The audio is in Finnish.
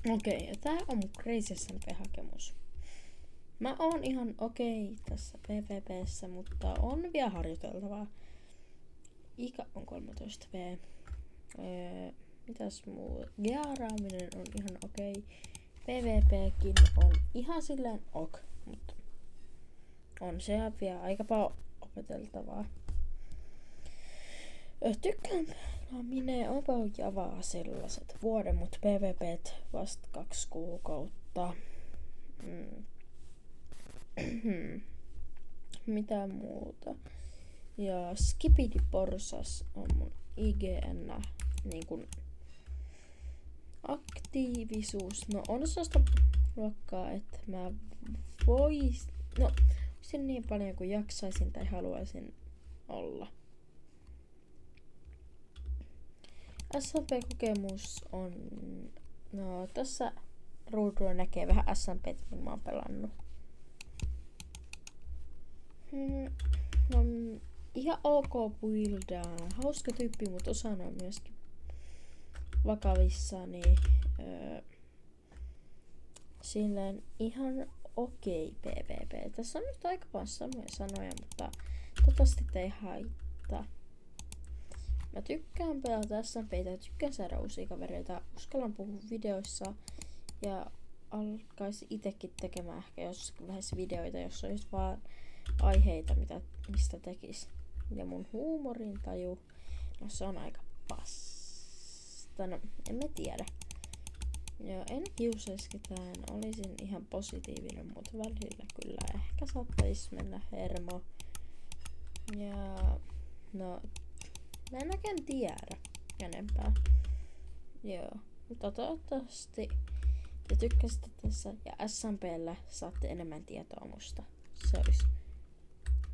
Okei, ja tää on mun Crazy SMP-hakemus. Mä oon ihan okei tässä PvP:ssä, mutta on vielä harjoiteltavaa. Ikä on 13V. Mitäs muu? Gearaaminen on ihan okei. PvPkin on ihan silleen ok, mutta on se vielä aika paljon opeteltavaa. Tykkään minne about Javaa sellaiset vuoden, mutta PvPt vasta 2 kuukautta. Mitä muuta? Ja Skipidi Porsas on mun IGN niin kun aktiivisuus. No on sellaista luokkaa, että mä olisin niin paljon kuin jaksaisin tai haluaisin olla. SMP-kokemus on... No tässä ruudulla näkee vähän SMP:tä, kun mä oon pelannut. No, ihan ok buildaa. Hauska tyyppi, mutta osana on myöskin vakavissani. Silleen ihan okei PvP. Tässä on nyt aika paljon samoja sanoja, mutta toivottavasti ei haittaa. Mä tykkään pelata SMP:tä, tykkään saada uusia kavereita, uskallan puhua videoissa ja alkaisin itekin tekemään ehkä jossakin vaiheessa videoita, jos olisi vaan aiheita, mistä tekis. Ja mun huumorintaju, no se on aika pasta, no en mä tiedä. Ja en kiusaisi ketään, olisin ihan positiivinen, mutta välillä kyllä ehkä saattaisi mennä hermo. Ja no... Mä en oikein tiedä enempää. Joo. Mutta toivottavasti te tykkäsitte tässä ja SMP:llä saatte enemmän tietoa musta. Se olisi